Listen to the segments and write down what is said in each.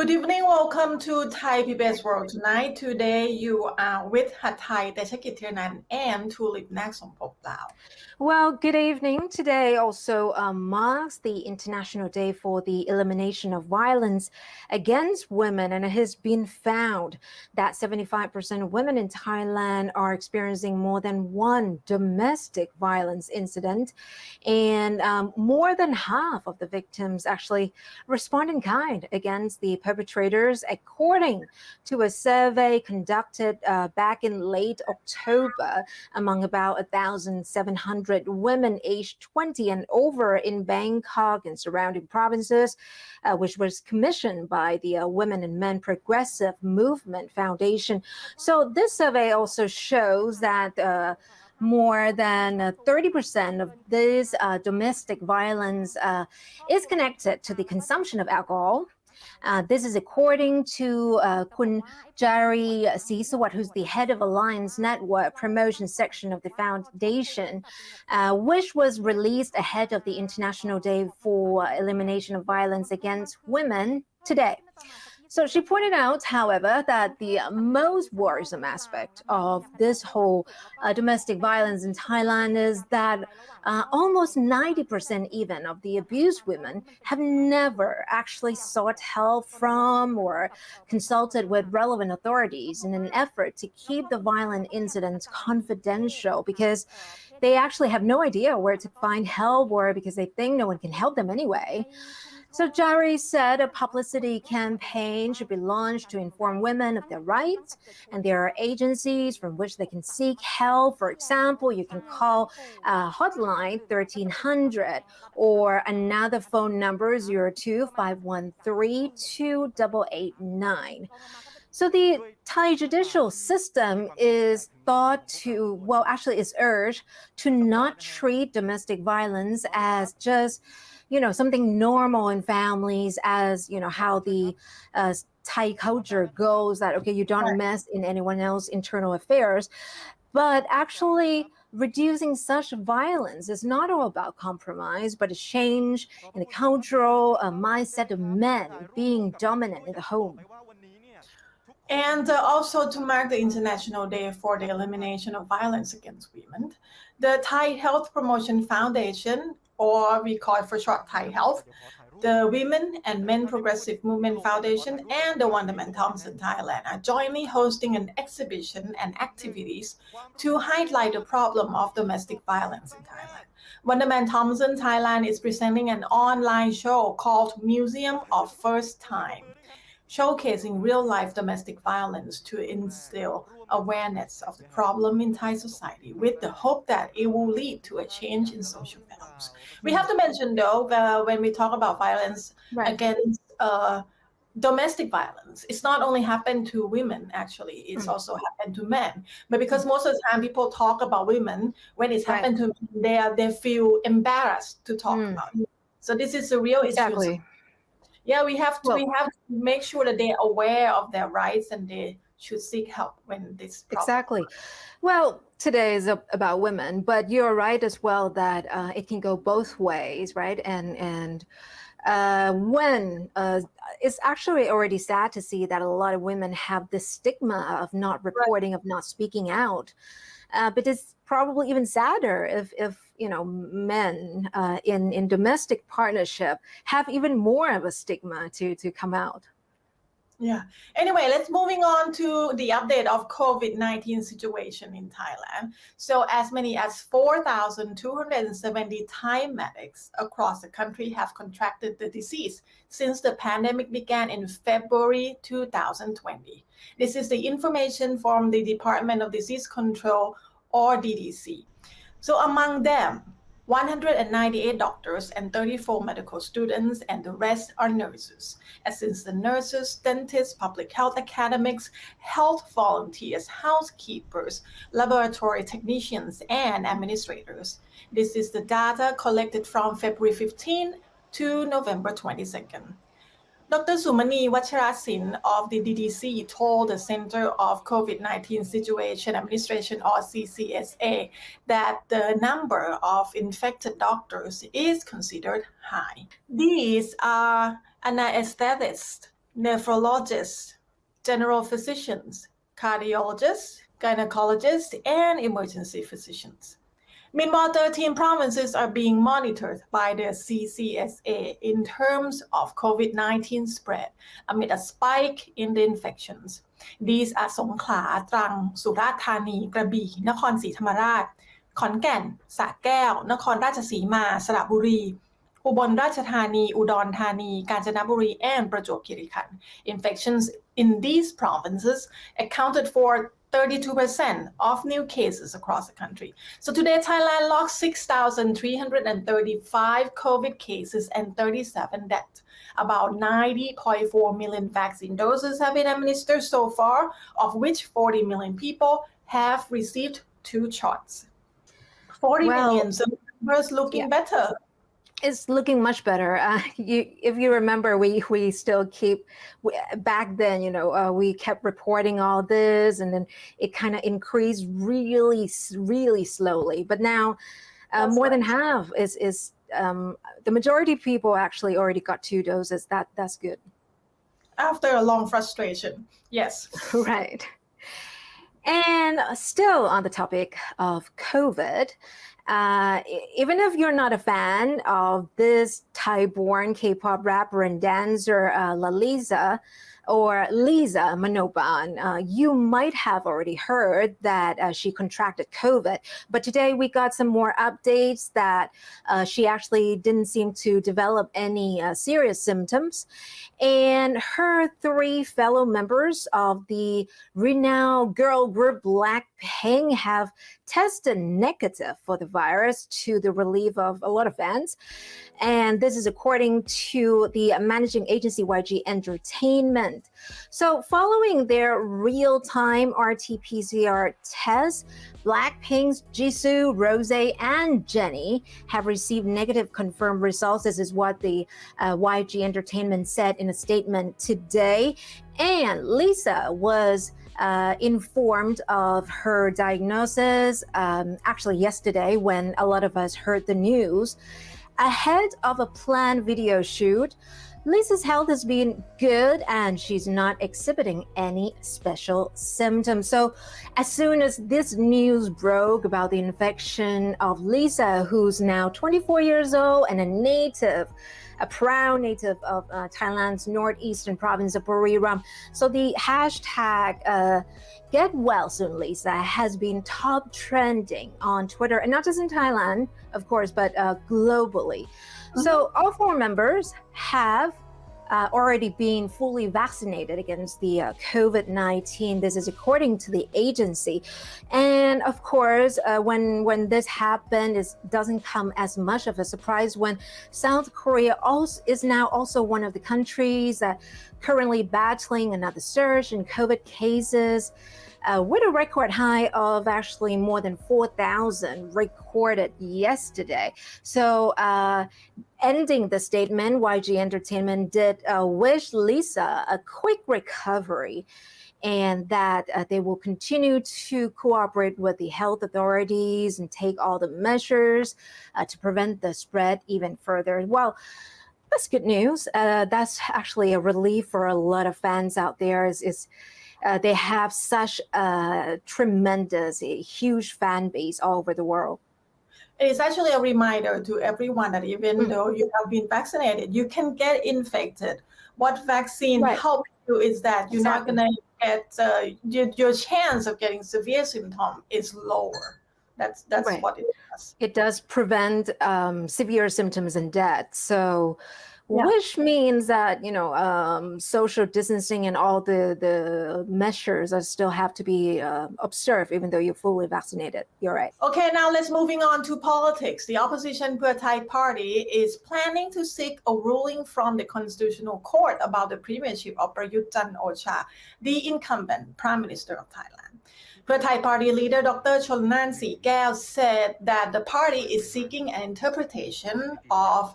Good evening. Welcome to Thai PBS World Tonight. Today you are with Pheu Thai, Techitiranan, and Tulip Naksongpoklao. Well, good evening. Today also marks the International Day for the Elimination of Violence Against Women, and it has been found that 75% of women in Thailand are experiencing more than one domestic violence incident, and more than half of the victims actually respond in kind against the perpetrators, according to a survey conducted back in late October among about 1,700 women aged 20 and over in Bangkok and surrounding provinces, which was commissioned by the Women and Men Progressive Movement Foundation. So this survey also shows that more than 30% of this domestic violence is connected to the consumption of alcohol. This is according to Kun Jari Sisawat, who's the head of Alliance Network Promotion Section of the Foundation, which was released ahead of the International Day for Elimination of Violence Against Women today. So she pointed out, however, that the most worrisome aspect of this whole domestic violence in Thailand is that almost 90% even of the abused women have never actually sought help from or consulted with relevant authorities in an effort to keep the violent incidents confidential, because they actually have no idea where to find help, or because they think no one can help them anyway. So Jari said a publicity campaign should be launched to inform women of their rights, and there are agencies from which they can seek help. For example, you can call hotline 1300 or another phone number 02-513-2889. So the Thai judicial system is thought to, well, actually is urged to not treat domestic violence as just something normal in families, as how the Thai culture goes, that okay, you don't mess in anyone else's internal affairs, but actually reducing such violence is not all about compromise, but a change in the cultural mindset of men being dominant in the home. And also to mark the International Day for the Elimination of Violence Against Women, the Thai Health Promotion Foundation, or we call it for short Thai Health, the Women and Men Progressive Movement Foundation, and the Monoban Thompson Thailand are jointly hosting an exhibition and activities to highlight the problem of domestic violence in Thailand. Monoban Thompson Thailand is presenting an online show called Museum of First Time, showcasing real-life domestic violence to instill awareness of the problem in Thai society, with the hope that it will lead to a change in social values. We have to mention, though, when we talk about violence against domestic violence, it's not only happened to women, actually, it's also happened to men. But because most of the time people talk about women, when it's happened to men, they feel embarrassed to talk about it. So this is a real issue. Yeah, we have to make sure that they're aware of their rights and they should seek help when this problem. Exactly. Well, today is about women, but you're right as well that it can go both ways, right? And when it's actually already sad to see that a lot of women have this stigma of not reporting, of not speaking out. But it's probably even sadder if men in domestic partnership have even more of a stigma to come out. Yeah. Anyway, let's moving on to the update of COVID-19 situation in Thailand. So as many as 4,270 Thai medics across the country have contracted the disease since the pandemic began in February 2020. This is the information from the Department of Disease Control, or DDC. So among them, 198 doctors and 34 medical students, and the rest are nurses. Assistant nurses, dentists, public health academics, health volunteers, housekeepers, laboratory technicians, and administrators. This is the data collected from February 15 to November 22nd. Dr. Sumani Vacharasin of the DDC told the Center of COVID-19 Situation Administration, or CCSA, that the number of infected doctors is considered high. These are anesthetists, nephrologists, general physicians, cardiologists, gynecologists, and emergency physicians. Meanwhile, 13 provinces are being monitored by the CCSA in terms of COVID-19 spread amid a spike in the infections. These are สงขลา ตรัง สุราษฎร์ธานี กระบี่ นครศรีธรรมราช ขอนแก่น สระแก้ว นครราชสีมา สระบุรี อุบลราชธานี อุดรธานี กาญจนบุรี and ประจวบคีรีขันธ์ Infections in these provinces accounted for 32% of new cases across the country. So today, Thailand logged 6,335 COVID cases and 37 deaths. About 90.4 million vaccine doses have been administered so far, of which 40 million people have received 2 shots. 40 million, so numbers looking better. It's looking much better. If you remember, we still keep back then. We kept reporting all this, and then it kind of increased really, really slowly. But now, more than half is the majority of people actually already got 2 doses. That's good. After a long frustration, yes. Right. And still on the topic of COVID. Even if you're not a fan of this Thai-born K-pop rapper and dancer Lalisa or Lisa Monoban, you might have already heard that she contracted COVID. But today we got some more updates that she actually didn't seem to develop any serious symptoms. And her 3 fellow members of the renowned girl group Blackpink have tested negative for the virus, to the relief of a lot of fans. And this is according to the managing agency YG Entertainment. So following their real-time RT-PCR tests, Blackpink's Jisoo, Rose, and Jennie have received negative confirmed results. This is what the YG Entertainment said in a statement today. And Lisa was informed of her diagnosis actually yesterday, when a lot of us heard the news. Ahead of a planned video shoot, Lisa's health has been good and she's not exhibiting any special symptoms. So as soon as this news broke about the infection of Lisa, who's now 24 years old and a proud native of Thailand's northeastern province of Buriram. So the hashtag Get Well Soon Lisa has been top trending on Twitter, and not just in Thailand, of course, but globally. So all 4 members have already been fully vaccinated against the COVID-19. This is according to the agency. And of course, when this happened, it doesn't come as much of a surprise when South Korea is now also one of the countries that currently battling another surge in COVID cases. With a record high of actually more than 4,000 recorded yesterday. So ending the statement, YG Entertainment did wish Lisa a quick recovery, and that they will continue to cooperate with the health authorities and take all the measures to prevent the spread even further. Well, that's good news. That's actually a relief for a lot of fans out there. They have such a huge fan base all over the world. It is actually a reminder to everyone that even though you have been vaccinated, you can get infected. What vaccine helps you is that you're not going to get, your chance of getting severe symptoms is lower. That's what it does. It does prevent severe symptoms and death. So which means that, social distancing and all the measures still have to be observed, even though you're fully vaccinated. You're right. Okay, now let's moving on to politics. The opposition Pheu Thai party is planning to seek a ruling from the Constitutional Court about the premiership of Prayut Chan-o-cha, the incumbent Prime Minister of Thailand. Pheu Thai party leader Dr. Chonnan Sikaew said that the party is seeking an interpretation of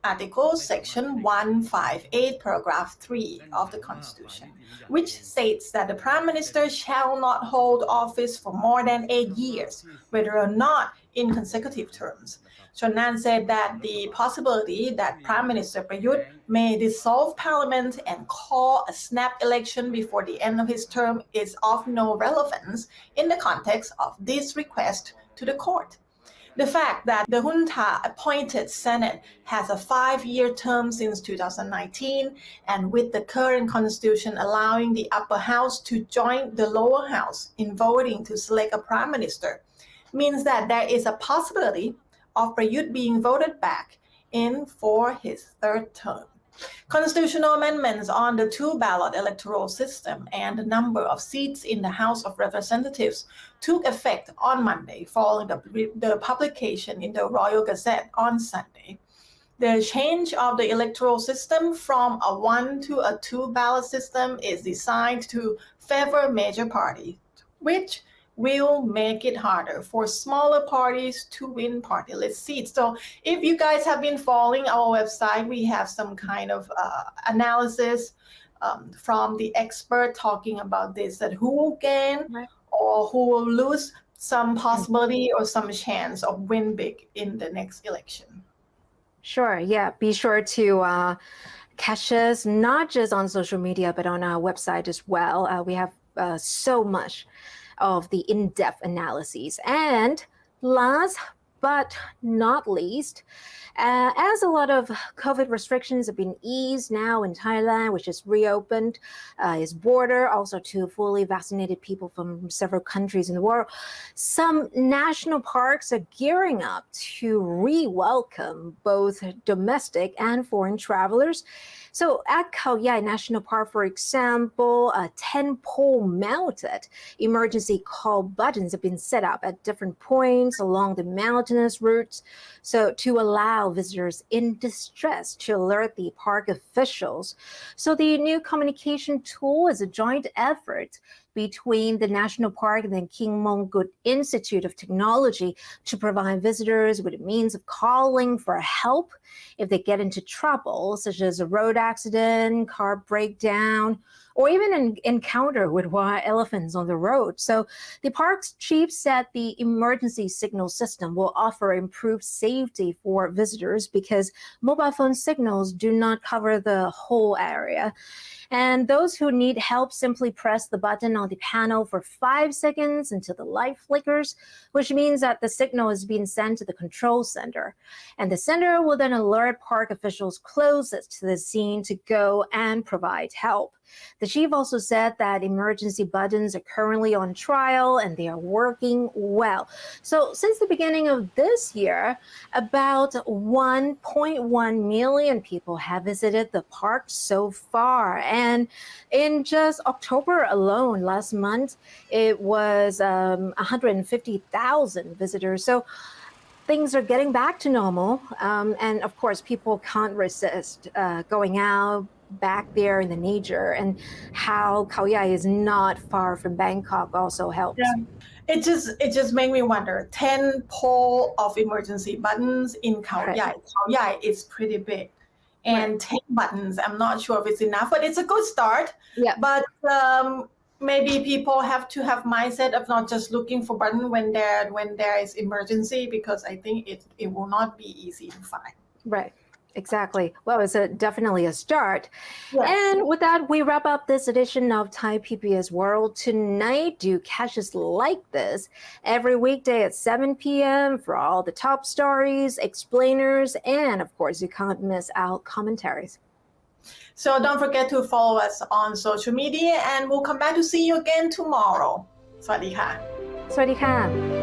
Article Section 158, Paragraph 3 of the Constitution, which states that the Prime Minister shall not hold office for more than 8 years, whether or not in consecutive terms. Chonan said that the possibility that Prime Minister Prayut may dissolve Parliament and call a snap election before the end of his term is of no relevance in the context of this request to the court. The fact that the junta-appointed Senate has a 5-year term since 2019, and with the current constitution allowing the upper house to join the lower house in voting to select a prime minister, means that there is a possibility of Prayut being voted back in for his third term. Constitutional amendments on the two-ballot electoral system and the number of seats in the House of Representatives took effect on Monday following the publication in the Royal Gazette on Sunday. The change of the electoral system from a one to a two-ballot system is designed to favor major parties, which will make it harder for smaller parties to win party list seats. So if you guys have been following our website, we have some kind of analysis from the expert talking about this, that who will gain or who will lose some possibility or some chance of win big in the next election. Sure, yeah. Be sure to catch us, not just on social media, but on our website as well. We have so much of the in-depth analyses. And last but not least, as a lot of COVID restrictions have been eased now in Thailand, which is reopened its border also to fully vaccinated people from several countries in the world, some national parks are gearing up to re-welcome both domestic and foreign travelers. So at Khao Yai National Park, for example, 10 pole-mounted emergency call buttons have been set up at different points along the mountainous routes, so to allow visitors in distress to alert the park officials. So the new communication tool is a joint effort between the National Park and the King Mongkut Institute of Technology to provide visitors with a means of calling for help if they get into trouble, such as a road accident, car breakdown, or even an encounter with wild elephants on the road. So the park's chief said the emergency signal system will offer improved safety for visitors because mobile phone signals do not cover the whole area. And those who need help simply press the button on the panel for 5 seconds until the light flickers, which means that the signal is being sent to the control center. And the center will then alert park officials closest to the scene to go and provide help. The chief also said that emergency buttons are currently on trial and they are working well. So since the beginning of this year, about 1.1 million people have visited the park so far. And in just October alone, last month, it was 150,000 visitors. So things are getting back to normal. And of course, people can't resist going out, back there in the nature, and how Khao Yai is not far from Bangkok also helps. Yeah. It just made me wonder, 10 pole of emergency buttons in Khao Yai. Khao Yai is pretty big. And 10 buttons, I'm not sure if it's enough, but it's a good start. Yeah. But maybe people have to have mindset of not just looking for button when there is emergency, because I think it will not be easy to find. Right. Exactly. Well, it's definitely a start. Yes. And with that, we wrap up this edition of Thai PBS World Tonight. Do catch us like this every weekday at 7 p.m. for all the top stories, explainers, and of course, you can't miss out commentaries. So don't forget to follow us on social media, and we'll come back to see you again tomorrow. สวัสดีค่ะ สวัสดีค่ะ